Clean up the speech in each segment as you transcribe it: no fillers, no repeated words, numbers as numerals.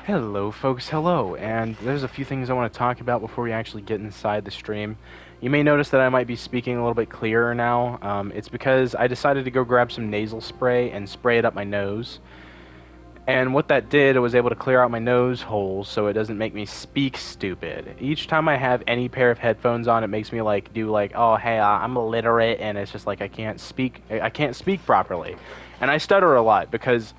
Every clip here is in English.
Hello, folks. Hello. And there's a few things I want to talk about before we actually get inside the stream. You may notice that I might be speaking a little bit clearer now. It's because I decided to go grab some nasal spray and spray it up my nose. And what that did, it was able to clear out my nose holes so it doesn't make me speak stupid. Each time I have any pair of headphones on, it makes me oh, hey, I'm illiterate, and it's just like I can't speak properly. And I stutter a lot because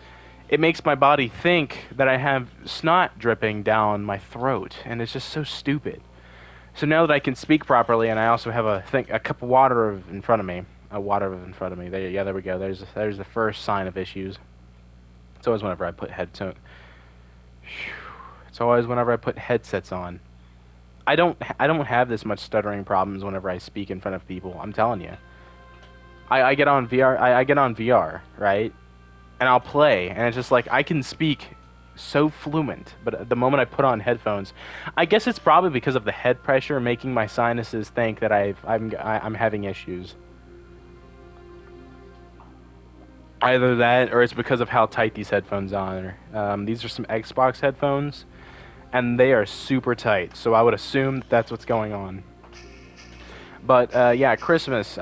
it makes my body think that I have snot dripping down my throat, and it's just so stupid. So now that I can speak properly, and I also have a cup of water in front of me, there we go. There's the first sign of issues. It's always whenever I put headset. It's always whenever I put headsets on. I don't have this much stuttering problems whenever I speak in front of people. I'm telling you. I get on VR. I get on VR, right? And I'll play, and it's just like I can speak so fluent, but the moment I put on headphones, I guess it's probably because of the head pressure making my sinuses think that I'm having issues. Either that, or it's because of how tight these headphones are. These are some Xbox headphones, and they are super tight, so I would assume that's what's going on. But yeah, Christmas.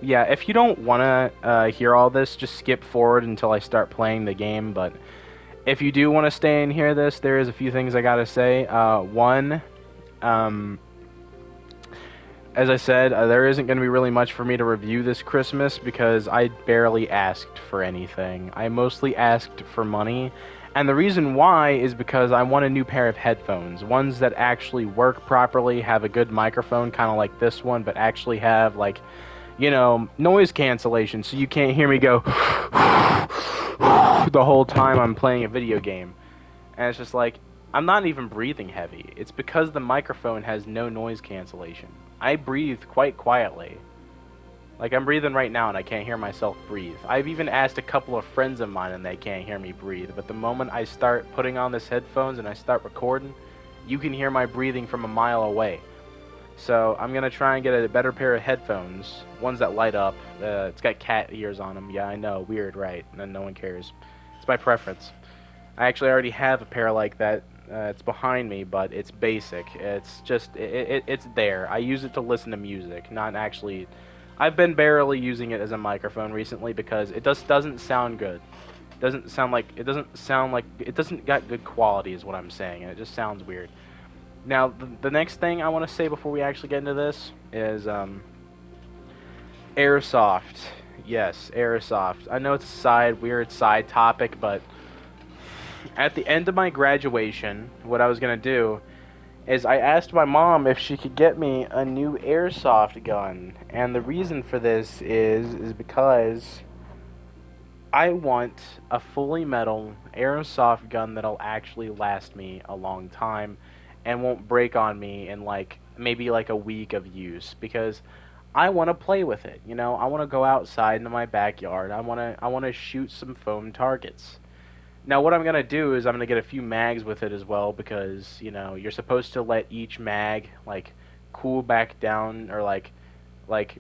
Yeah, if you don't want to hear all this, just skip forward until I start playing the game. But if you do want to stay and hear this, there is a few things I gotta say. One, um, as I said, there isn't going to be really much for me to review this Christmas because I barely asked for anything. I mostly asked for money, and the reason why is because I want a new pair of headphones, ones that actually work properly, have a good microphone, kind of like this one, but actually have noise cancellation, so you can't hear me go the whole time I'm playing a video game. And it's just like, I'm not even breathing heavy. It's because the microphone has no noise cancellation. I breathe quite quietly. Like, I'm breathing right now and I can't hear myself breathe. I've even asked a couple of friends of mine and they can't hear me breathe. But the moment I start putting on this headphones and I start recording, you can hear my breathing from a mile away. So I'm going to try and get a better pair of headphones, ones that light up. It's got cat ears on them. Yeah, I know, weird, right? And no one cares. It's my preference. I actually already have a pair like that. It's behind me, but it's basic. It's just it's there. I use it to listen to music, not actually. I've been barely using it as a microphone recently because it just doesn't sound good. It doesn't got good quality is what I'm saying, and it just sounds weird. Now, the next thing I want to say before we actually get into this is airsoft. Yes, airsoft. I know it's a weird side topic, but at the end of my graduation, what I was gonna do is I asked my mom if she could get me a new airsoft gun, and the reason for this is because I want a fully metal airsoft gun that'll actually last me a long time and won't break on me in maybe like a week of use because I want to play with it, you know? I want to go outside into my backyard. I want to shoot some foam targets. Now, what I'm gonna do is I'm gonna get a few mags with it as well because you're supposed to let each mag cool back down or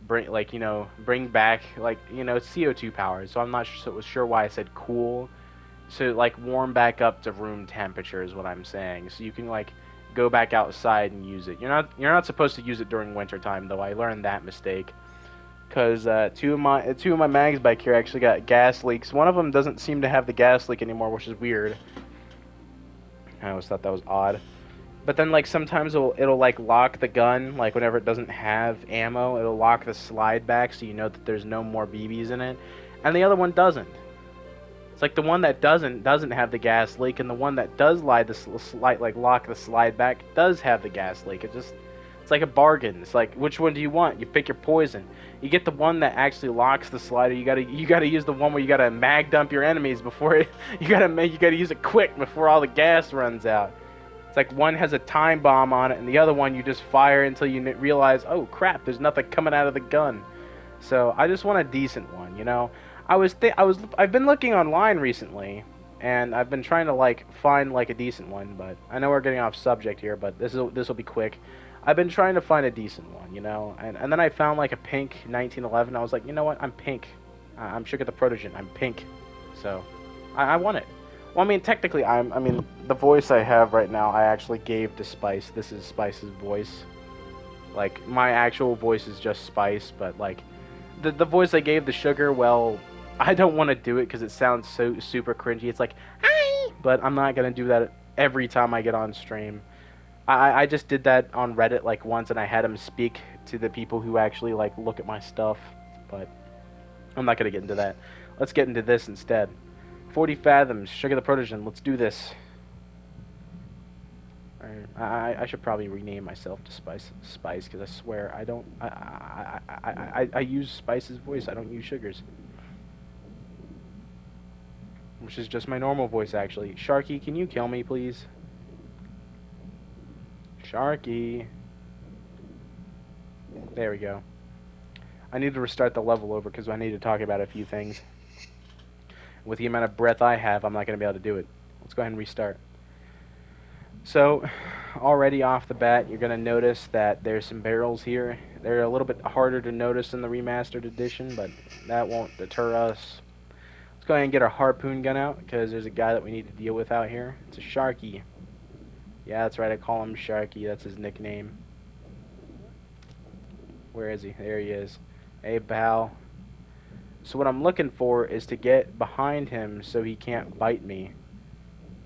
bring back CO2 powered. So I'm not sure why I said cool. So warm back up to room temperature is what I'm saying. So you can go back outside and use it. You're not supposed to use it during winter time though. I learned that mistake because two of my mags back here actually got gas leaks. One of them doesn't seem to have the gas leak anymore, which is weird. I always thought that was odd. But then sometimes it'll lock the gun whenever it doesn't have ammo, it'll lock the slide back so you know that there's no more BBs in it, and the other one doesn't. It's like the one that doesn't have the gas leak, and the one that does lock the slide back does have the gas leak. It's like a bargain. It's like, which one do you want? You pick your poison. You get the one that actually locks the slider. You gotta use the one where you gotta mag dump your enemies before you gotta use it quick before all the gas runs out. It's like one has a time bomb on it, and the other one you just fire until you realize, oh crap, there's nothing coming out of the gun. So I just want a decent one, you know. I've been looking online recently, and I've been trying to find a decent one, but I know we're getting off subject here, but this will be quick. I've been trying to find a decent one, you know, and then I found a pink 1911. I was like, you know what, I'm pink. I'm shook at the protogen. I'm pink, so I want it. Well, I mean, technically, I mean, the voice I have right now, I actually gave to Spice. This is Spice's voice. Like, my actual voice is just Spice, but, like, the voice I gave the Sugar, well, I don't want to do it because it sounds so super cringy. It's like, hi! But I'm not going to do that every time I get on stream. I just did that on Reddit, like, once, and I had him speak to the people who actually, like, look at my stuff. But I'm not going to get into that. Let's get into this instead. 40 Fathoms, Sugar the Protogen, let's do this. I should probably rename myself to Spice, because I swear I don't I use Spice's voice. I don't use Sugar's, which is just my normal voice actually. Sharky, can you kill me, please? Sharky. There we go. I need to restart the level over because I need to talk about a few things. With the amount of breath I have, I'm not going to be able to do it. Let's go ahead and restart. So, already off the bat, you're going to notice that there's some barrels here. They're a little bit harder to notice in the remastered edition, but that won't deter us. Let's go ahead and get our harpoon gun out, because there's a guy that we need to deal with out here. It's a Sharky. Yeah, that's right, I call him Sharky. That's his nickname. Where is he? There he is. Hey, pal. So what I'm looking for is to get behind him so he can't bite me,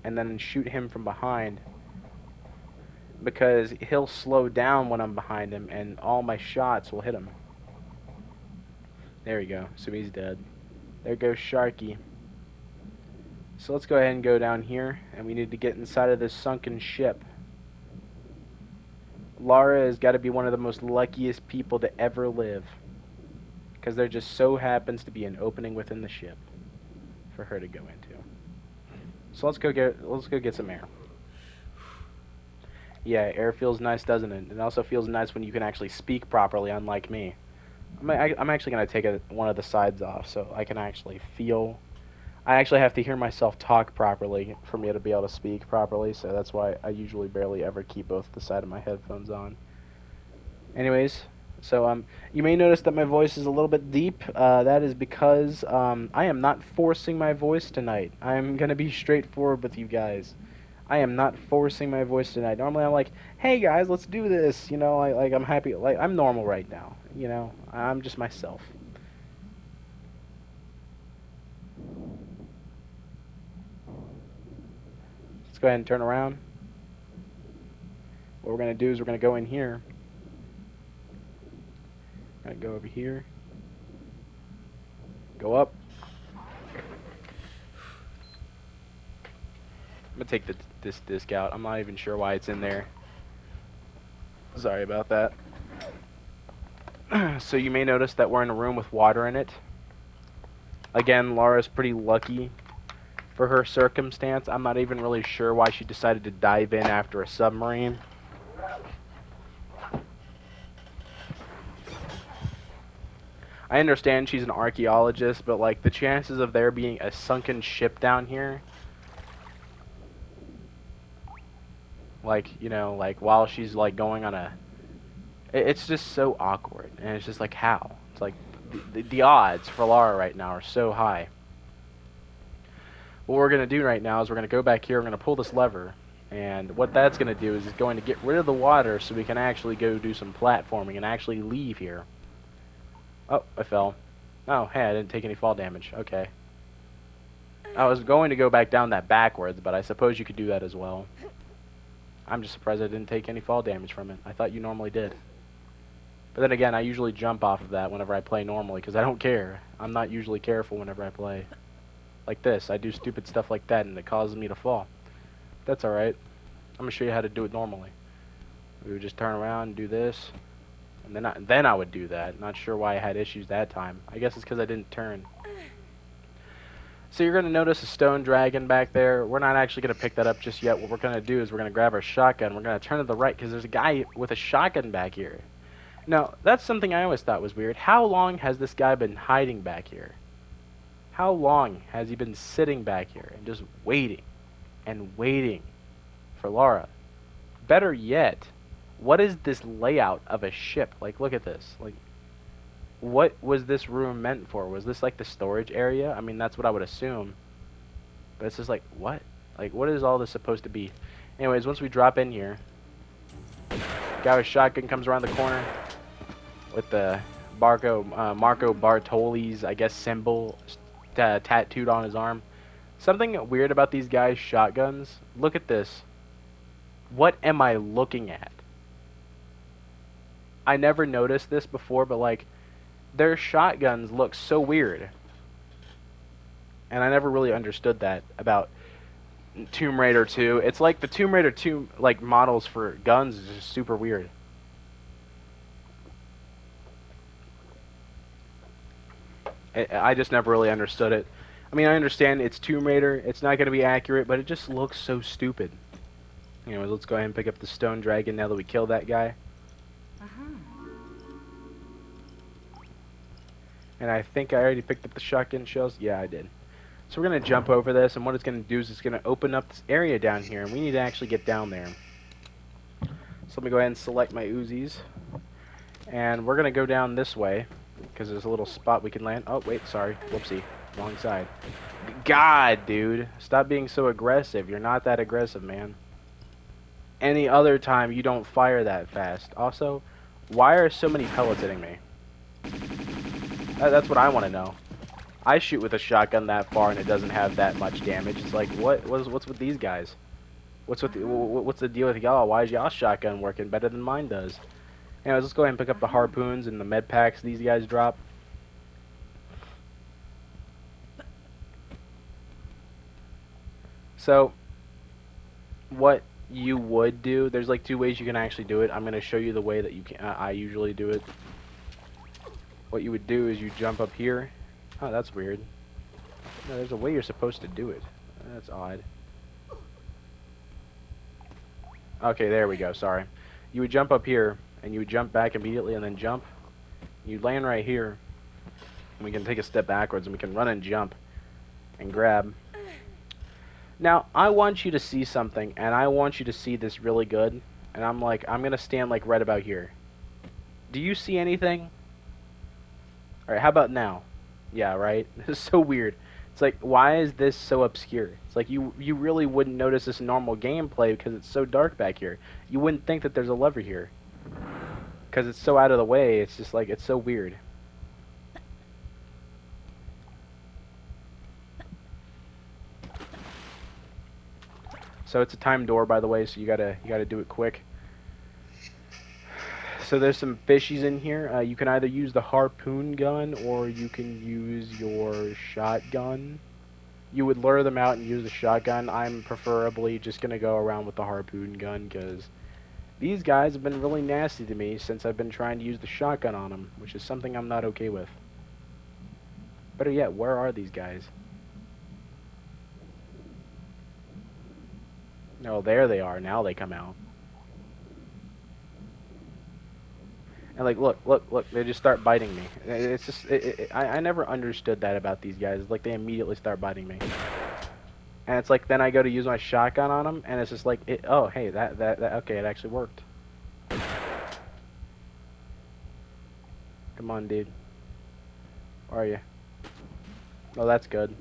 and then shoot him from behind, because he'll slow down when I'm behind him, and all my shots will hit him. There we go. So he's dead. There goes Sharky. So let's go ahead and go down here, and we need to get inside of this sunken ship. Lara has got to be one of the most luckiest people to ever live, because there just so happens to be an opening within the ship for her to go into. So let's go get some air. Yeah, air feels nice, doesn't it? It also feels nice when you can actually speak properly, unlike me. I'm actually going to take one of the sides off so I can actually feel. I actually have to hear myself talk properly for me to be able to speak properly, so that's why I usually barely ever keep both the side of my headphones on. Anyways, so you may notice that my voice is a little bit deep. That is because I am not forcing my voice tonight. I'm going to be straightforward with you guys. I am not forcing my voice tonight. Normally I'm like, hey guys, let's do this. You know, like I'm happy. Like I'm normal right now. You know, I'm just myself. Let's go ahead and turn around. What we're going to do is we're going to go in here. We're going to go over here. Go up. I'm going to take this disc out. I'm not even sure why it's in there. Sorry about that. So you may notice that we're in a room with water in it. Again, Laura's pretty lucky for her circumstance. I'm not even really sure why she decided to dive in after a submarine. I understand she's an archaeologist, but like the chances of there being a sunken ship down here, like, you know, like while she's like going on a, it's just so awkward, and it's just like how? It's like the odds for Lara right now are so high. What we're gonna do right now is we're gonna go back here. We're gonna pull this lever, and what that's gonna do is it's going to get rid of the water so we can actually go do some platforming and actually leave here. Oh, I fell. Oh, hey, I didn't take any fall damage. Okay. I was going to go back down that backwards, but I suppose you could do that as well. I'm just surprised I didn't take any fall damage from it. I thought you normally did. But then again, I usually jump off of that whenever I play normally, because I don't care. I'm not usually careful whenever I play. Like this, I do stupid stuff like that, and it causes me to fall. That's alright. I'm going to show you how to do it normally. We would just turn around and do this. And then I would do that. Not sure why I had issues that time. I guess it's because I didn't turn. So you're going to notice a stone dragon back there. We're not actually going to pick that up just yet. What we're going to do is we're going to grab our shotgun. We're going to turn to the right because there's a guy with a shotgun back here. Now, that's something I always thought was weird. How long has this guy been hiding back here? How long has he been sitting back here and just waiting and waiting for Lara? Better yet, what is this layout of a ship? Like, look at this. Like, what was this room meant for? Was this like the storage area? I mean, that's what I would assume. But it's just like, what? Like, what is all this supposed to be? Anyways, once we drop in here, guy with shotgun comes around the corner with the Marco Bartoli's, I guess, symbol tattooed on his arm. Something weird about these guys' shotguns. Look at this. What am I looking at? I never noticed this before, but like, their shotguns look so weird. And I never really understood that about Tomb Raider 2. It's like the Tomb Raider 2 like models for guns is just super weird. I just never really understood it. I mean, I understand it's Tomb Raider. It's not going to be accurate, but it just looks so stupid. Anyways, let's go ahead and pick up the stone dragon now that we killed that guy. And I think I already picked up the shotgun shells. Yeah, I did. So we're going to jump over this, and what it's going to do is it's going to open up this area down here, and we need to actually get down there. So let me go ahead and select my Uzis. And we're going to go down this way, because there's a little spot we can land. Oh, wait, sorry. Whoopsie. Wrong side. God, dude. Stop being so aggressive. You're not that aggressive, man. Any other time, you don't fire that fast. Also, why are so many pellets hitting me? That's what I want to know. I shoot with a shotgun that far and it doesn't have that much damage. It's like, what's with these guys? What's the deal with y'all? Why is y'all shotgun working better than mine does? Anyways, let's go ahead and pick up the harpoons and the med packs these guys drop. So, what you would do, there's like two ways you can actually do it. I'm going to show you the way that you can. I usually do it. What you would do is you jump up here. Oh, that's weird. No, there's a way you're supposed to do it. That's odd. Okay, there we go. Sorry. You would jump up here, and you would jump back immediately, and then jump. You'd land right here, and we can take a step backwards, and we can run and jump and grab. Now, I want you to see something, and I want you to see this really good. And I'm going to stand like right about here. Do you see anything? Alright, how about now? Yeah, right? This is so weird. It's like, why is this so obscure? It's like, you really wouldn't notice this in normal gameplay because it's so dark back here. You wouldn't think that there's a lever here. Because it's so out of the way, it's just like, it's so weird. So it's a timed door, by the way, so you gotta do it quick. So there's some fishies in here. You can either use the harpoon gun or you can use your shotgun. You would lure them out and use the shotgun. I'm preferably just going to go around with the harpoon gun because these guys have been really nasty to me since I've been trying to use the shotgun on them, which is something I'm not okay with. Better yet, where are these guys? Oh, there they are. Now they come out. And like, look, they just start biting me. It's just, I never understood that about these guys. Like, they immediately start biting me. And it's like, then I go to use my shotgun on them, and it's just like, oh, hey, that, okay, it actually worked. Come on, dude. Where are you? Oh, that's good.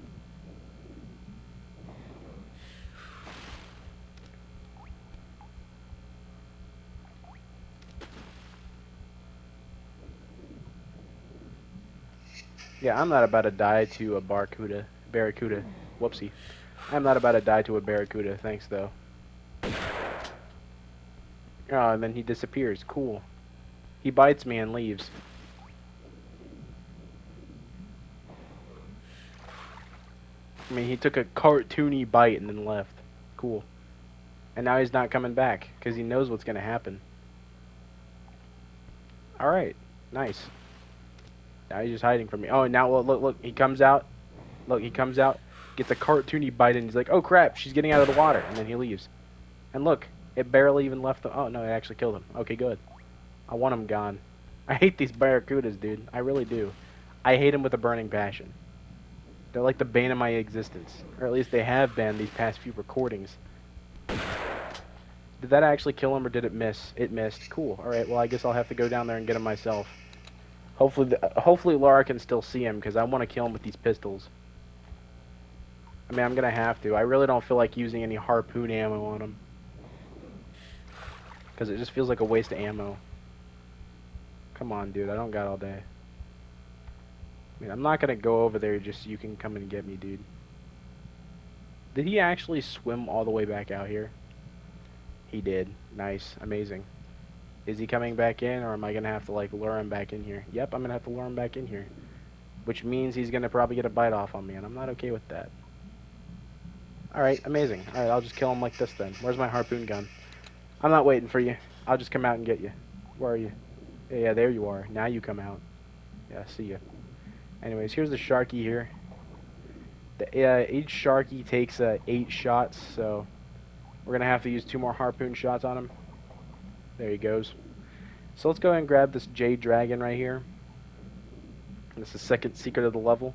Yeah, I'm not about to die to a barracuda. Whoopsie. I'm not about to die to a barracuda, thanks though. Oh, and then he disappears. Cool. He bites me and leaves. I mean, he took a cartoony bite and then left. Cool. And now he's not coming back, because he knows what's going to happen. Alright. Nice. Now he's just hiding from me. Oh, now look, he comes out. Look, he comes out, gets a cartoony bite, and he's like, oh crap, she's getting out of the water. And then he leaves. And look, it barely even left the... Oh, no, it actually killed him. Okay, good. I want him gone. I hate these barracudas, dude. I really do. I hate them with a burning passion. They're like the bane of my existence. Or at least they have been these past few recordings. Did that actually kill him or did it miss? It missed. Cool. Alright, well I guess I'll have to go down there and get him myself. Hopefully Laura can still see him because I want to kill him with these pistols. I mean, I'm gonna have to. I really don't feel like using any harpoon ammo on him. Because it just feels like a waste of ammo. Come on, dude. I don't got all day. I mean, I'm not gonna go over there just so you can come and get me, dude. Did he actually swim all the way back out here? He did. Nice. Amazing. Is he coming back in, or am I gonna have to, like, lure him back in here? Yep, I'm gonna have to lure him back in here. Which means he's gonna probably get a bite off on me, and I'm not okay with that. Alright, amazing. Alright, I'll just kill him like this then. Where's my harpoon gun? I'm not waiting for you. I'll just come out and get you. Where are you? Yeah, there you are. Now you come out. Yeah, see ya. Anyways, here's the Sharky here. Each Sharky takes 8 shots, so we're going to have to use 2 more harpoon shots on him. There he goes. So let's go ahead and grab this Jade Dragon right here. This is the second secret of the level.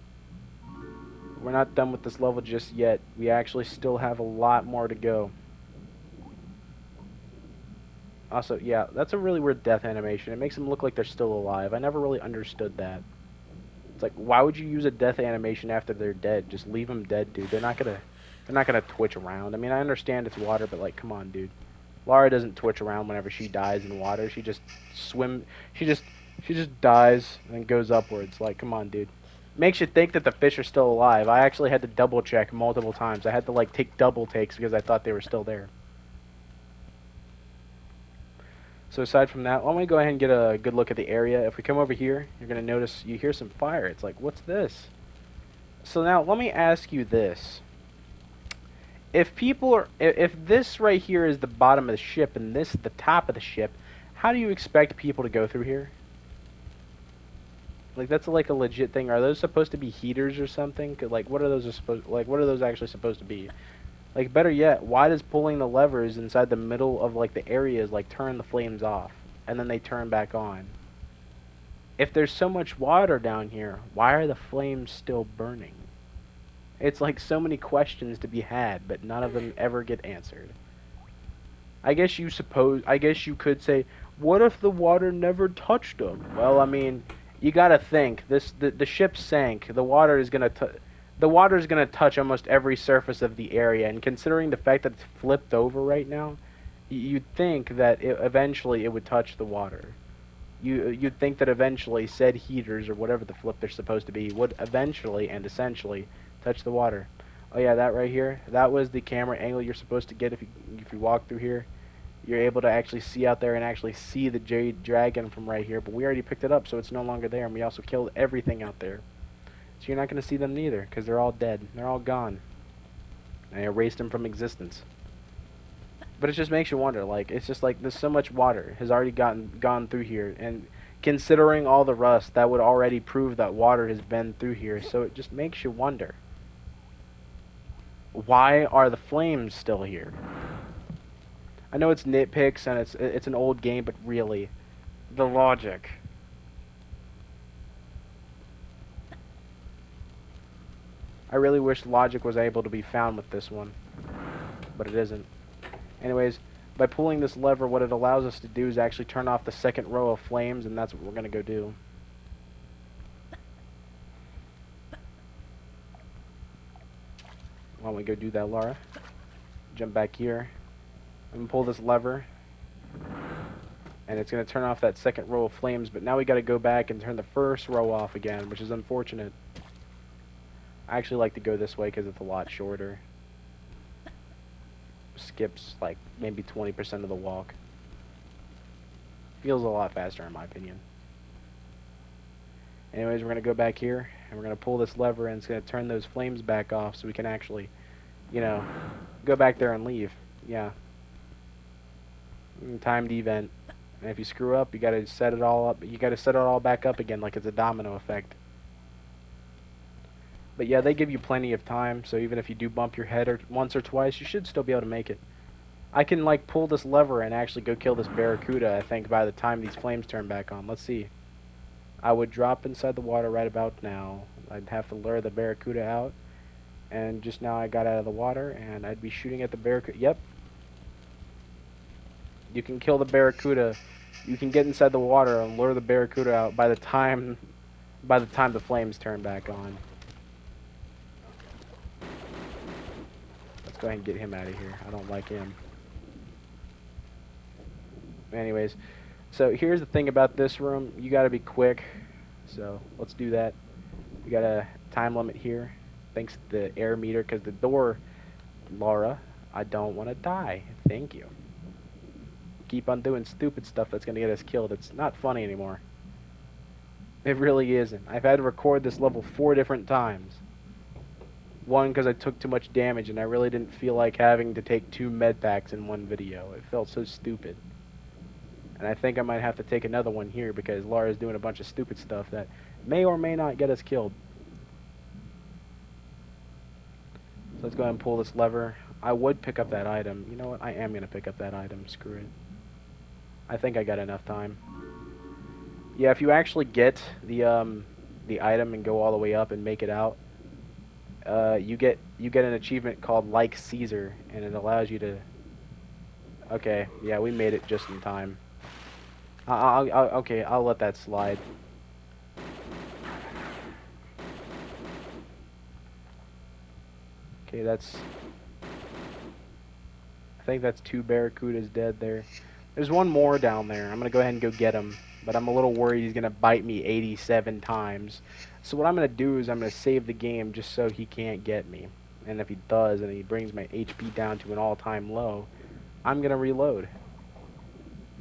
We're not done with this level just yet. We actually still have a lot more to go. Also, yeah, that's a really weird death animation. It makes them look like they're still alive. I never really understood that. It's like, why would you use a death animation after they're dead? Just leave them dead, dude. They're not gonna twitch around. I mean, I understand it's water, but like, come on, dude. Lara doesn't twitch around whenever she dies in water. She just swim. She just dies and then goes upwards. Like, come on, dude. Makes you think that the fish are still alive. I actually had to double check multiple times. I had to like take double takes because I thought they were still there. So aside from that, I'm gonna go ahead and get a good look at the area. If we come over here, you're gonna notice you hear some fire. It's like, what's this? So now let me ask you this. If this right here is the bottom of the ship and this is the top of the ship, how do you expect people to go through here? Like, that's like a legit thing. Are those supposed to be heaters or something? 'Cause, like, what are those actually supposed to be? Like, better yet, why does pulling the levers inside the middle of like the areas like turn the flames off and then they turn back on? If there's so much water down here, why are the flames still burning? It's like so many questions to be had, but none of them ever get answered. I guess you could say, what if the water never touched them? Well, I mean, you gotta think, the ship sank, the water is gonna touch almost every surface of the area, and considering the fact that it's flipped over right now, you'd think that eventually it would touch the water. You'd think that eventually said heaters or whatever the flip they're supposed to be would eventually and essentially touch the water. Oh yeah, that right here, that was the camera angle you're supposed to get if you walk through here. You're able to actually see out there and actually see the Jade Dragon from right here, but we already picked it up, so it's no longer there, and we also killed everything out there. So you're not going to see them neither, because they're all dead. They're all gone. I erased them from existence. But it just makes you wonder, like, it's just like there's so much water has already gone through here, and considering all the rust, that would already prove that water has been through here, so it just makes you wonder. Why are the flames still here? I know it's nitpicks and it's an old game, but really, the logic. I really wish logic was able to be found with this one, but it isn't. Anyways, by pulling this lever, what it allows us to do is actually turn off the second row of flames, and that's what we're going to go do. Why don't we go do that, Laura? Jump back here and pull this lever, and it's going to turn off that second row of flames, but now we got to go back and turn the first row off again, which is unfortunate. I actually like to go this way because it's a lot shorter. Skips like maybe 20% of the walk. Feels a lot faster in my opinion. Anyways, we're going to go back here and we're going to pull this lever and it's going to turn those flames back off so we can actually, you know, go back there and leave. Yeah. Timed event. And if you screw up, you got to set it all up. You got to set it all back up again like it's a domino effect. But yeah, they give you plenty of time, so even if you do bump your head once or twice, you should still be able to make it. I can, like, pull this lever and actually go kill this barracuda, I think, by the time these flames turn back on. Let's see. I would drop inside the water right about now. I'd have to lure the barracuda out. And just now I got out of the water, and I'd be shooting at the barracuda. Yep. You can kill the barracuda. You can get inside the water and lure the barracuda out by the time the flames turn back on. go ahead and get him out of here. I don't like him. Anyways, so here's the thing about this room. You got to be quick. So let's do that. We got a time limit here. Thanks to the air meter, because the door, Laura, I don't want to die. Thank you. Keep on doing stupid stuff that's going to get us killed. It's not funny anymore. It really isn't. I've had to record this level 4 different times. One, because I took too much damage, and I really didn't feel like having to take 2 med packs in one video. It felt so stupid. And I think I might have to take another one here, because Laura's doing a bunch of stupid stuff that may or may not get us killed. So let's go ahead and pull this lever. I would pick up that item. You know what? I am going to pick up that item. Screw it. I think I got enough time. Yeah, if you actually get the item and go all the way up and make it out, you get an achievement called Like Caesar, and it allows you to. Okay, yeah, we made it just in time. Okay, I'll let that slide. Okay, that's. I think that's 2 barracudas dead there. There's one more down there. I'm gonna go ahead and go get him, but I'm a little worried he's gonna bite me 87 times. So what I'm gonna do is I'm gonna save the game just so he can't get me. And if he does, and he brings my HP down to an all-time low, I'm gonna reload.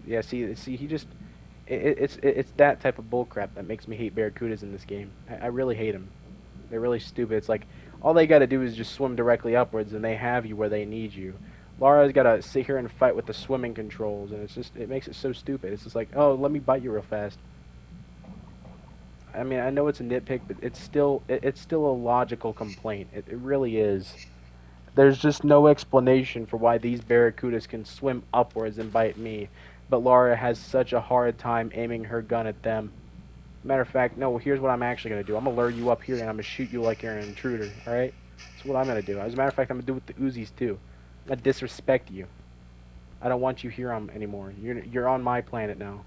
Yeah, see, he just. It's that type of bullcrap that makes me hate barracudas in this game. I really hate them. They're really stupid. It's like all they gotta do is just swim directly upwards, and they have you where they need you. Lara's gotta sit here and fight with the swimming controls, and it makes it so stupid. It's just like, oh, let me bite you real fast. I mean, I know it's a nitpick, but it's still a logical complaint. It really is. There's just no explanation for why these barracudas can swim upwards and bite me, but Lara has such a hard time aiming her gun at them. Matter of fact, no, here's what I'm actually going to do. I'm going to lure you up here, and I'm going to shoot you like you're an intruder, alright? That's what I'm going to do. As a matter of fact, I'm going to do it with the Uzis, too. I'm going to disrespect you. I don't want you here anymore. You're on my planet now.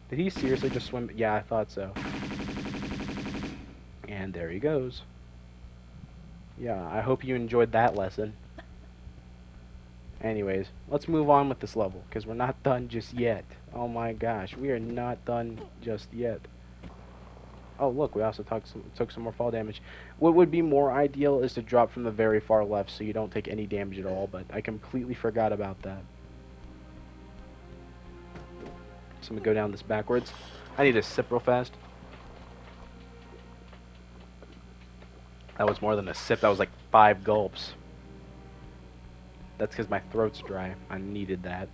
Did he seriously just swim? Yeah, I thought so. And there he goes. Yeah, I hope you enjoyed that lesson. Anyways, let's move on with this level, because we're not done just yet. Oh my gosh, we are not done just yet. Oh, look, we also took some more fall damage. What would be more ideal is to drop from the very far left so you don't take any damage at all, but I completely forgot about that. So I'm going to go down this backwards. I need to sip real fast. That was more than a sip, that was like 5 gulps. That's because my throat's dry. I needed that.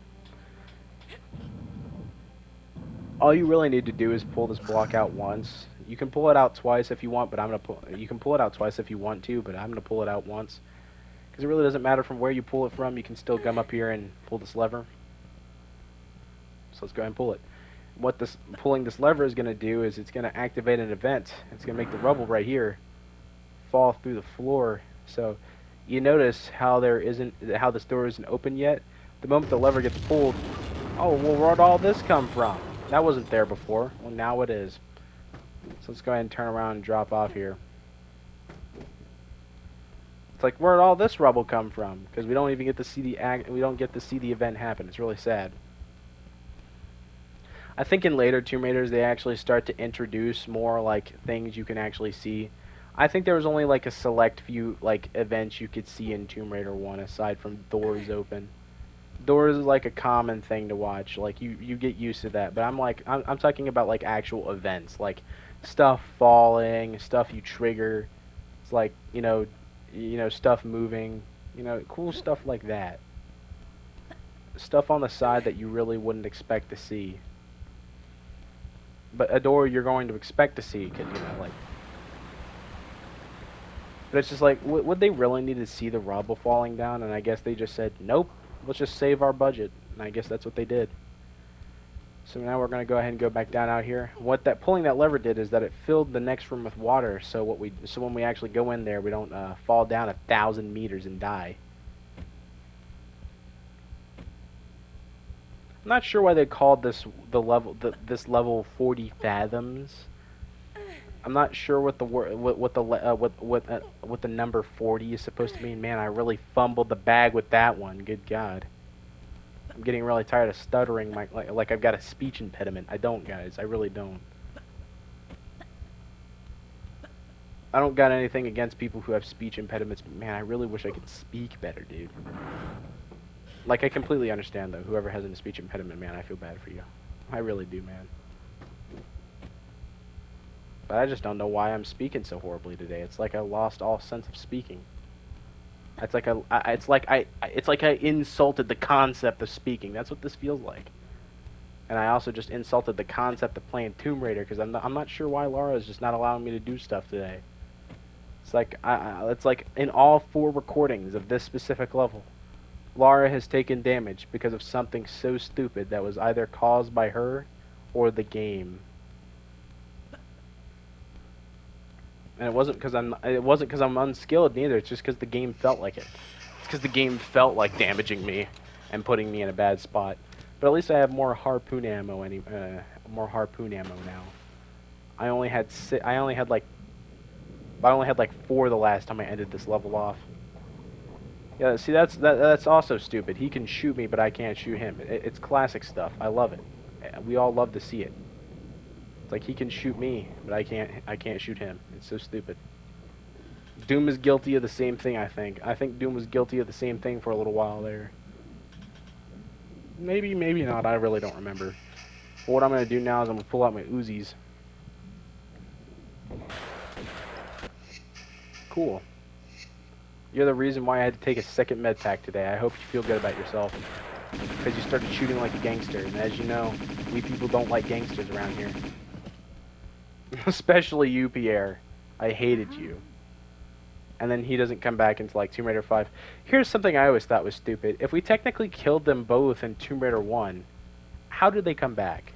All you really need to do is pull this block out once. You can pull it out twice if you want, but you can pull it out twice if you want to, but I'm gonna pull it out once. Because it really doesn't matter from where you pull it from, you can still come up here and pull this lever. So let's go ahead and pull it. What this pulling this lever is gonna do is it's gonna activate an event. It's gonna make the rubble right here fall through the floor. So you notice how this door isn't open yet. The moment the lever gets pulled, oh, well, where'd all this come from? That wasn't there before. Well, now it is. So let's go ahead and turn around and drop off here. It's like, where'd all this rubble come from? Because we don't even get to see we don't get to see the event happen. It's really sad. I think in later Tomb Raiders they actually start to introduce more like things you can actually see. I think there was only like a select few like events you could see in Tomb Raider 1 aside from doors open. Doors is like a common thing to watch. Like you get used to that. But I'm talking about like actual events, like stuff falling, stuff you trigger. It's like, stuff moving, cool stuff like that. Stuff on the side that you really wouldn't expect to see. But a door you're going to expect to see, because, like... But it's just like, would they really need to see the rubble falling down? And I guess they just said, nope, let's just save our budget. And I guess that's what they did. So now we're going to go ahead and go back down out here. What that pulling that lever did is that it filled the next room with water, so when we actually go in there, we don't fall down 1,000 meters and die. I'm not sure why they called this level 40 fathoms. I'm not sure what the word, what the what the number 40 is supposed to mean. Man, I really fumbled the bag with that one. Good God. I'm getting really tired of stuttering. Like I've got a speech impediment. I don't, guys. I really don't. I don't got anything against people who have speech impediments, but man, I really wish I could speak better, dude. Like, I completely understand, though. Whoever has a speech impediment, man, I feel bad for you. I really do, man. But I just don't know why I'm speaking so horribly today. It's like I lost all sense of speaking. It's like I insulted the concept of speaking. That's what this feels like. And I also just insulted the concept of playing Tomb Raider because I'm not sure why Laura is just not allowing me to do stuff today. It's like in all 4 recordings of this specific level, Laura has taken damage because of something so stupid that was either caused by her or the game. And it wasn't because I'm unskilled neither. It's just because the game felt like it. It's because the game felt like damaging me and putting me in a bad spot. But at least I have more harpoon ammo more harpoon ammo now. I only had I only had like 4 the last time I ended this level off. Yeah, see that's also stupid. He can shoot me, but I can't shoot him. It's classic stuff. I love it. We all love to see it. It's like he can shoot me, but I can't shoot him. It's so stupid. Doom is guilty of the same thing, I think. I think Doom was guilty of the same thing for a little while there. Maybe, maybe not. I really don't remember. But what I'm going to do now is I'm going to pull out my Uzis. Cool. You're the reason why I had to take a second med pack today. I hope you feel good about yourself. Because you started shooting like a gangster. And as you know, we people don't like gangsters around here. Especially you, Pierre. I hated you. And then he doesn't come back into like Tomb Raider 5. Here's something I always thought was stupid. If we technically killed them both in Tomb Raider 1, how did they come back?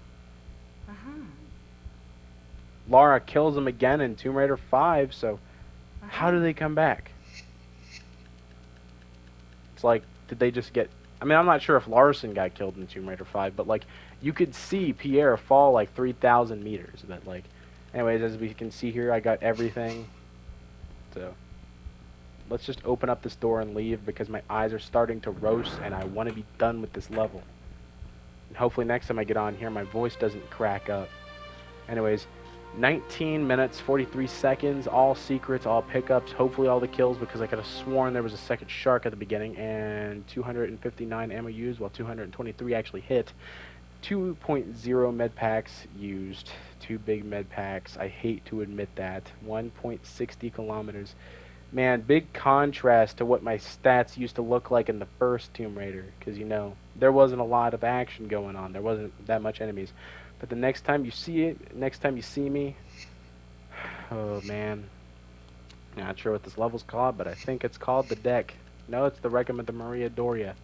Lara kills them again in Tomb Raider 5, so how do they come back? It's like, did they just get... I mean, I'm not sure if Larson got killed in Tomb Raider 5, but like, you could see Pierre fall like 3,000 meters. But like, anyways, as we can see here, I got everything. So, let's just open up this door and leave because my eyes are starting to roast and I want to be done with this level. And hopefully next time I get on here, my voice doesn't crack up. Anyways, 19 minutes, 43 seconds, all secrets, all pickups, hopefully all the kills because I could have sworn there was a second shark at the beginning, and 259 ammo used while 223 actually hit. 2.0 med packs used, 2 big med packs, I hate to admit that, 1.60 kilometers. Man, big contrast to what my stats used to look like in the first Tomb Raider, because, you know, there wasn't a lot of action going on. There wasn't that much enemies. But the next time you see it, next time you see me, oh, man. Not sure what this level's called, but I think it's called the deck. No, it's the Wreck-Em at the Maria Doria.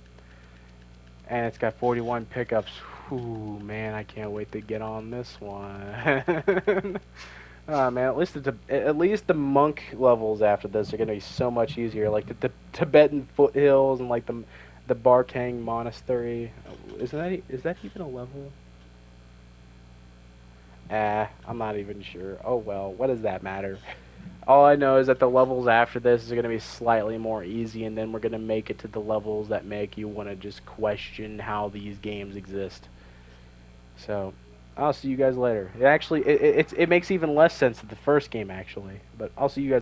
And it's got 41 pickups. Ooh, man, I can't wait to get on this one. Oh man, at least the monk levels after this are gonna be so much easier. Like the Tibetan foothills and like the Bartang Monastery. Is that even a level? I'm not even sure. Oh well, what does that matter? All I know is that the levels after this are gonna be slightly more easy, and then we're gonna make it to the levels that make you want to just question how these games exist. So, I'll see you guys later. It actually it makes even less sense than the first game actually, but I'll see you guys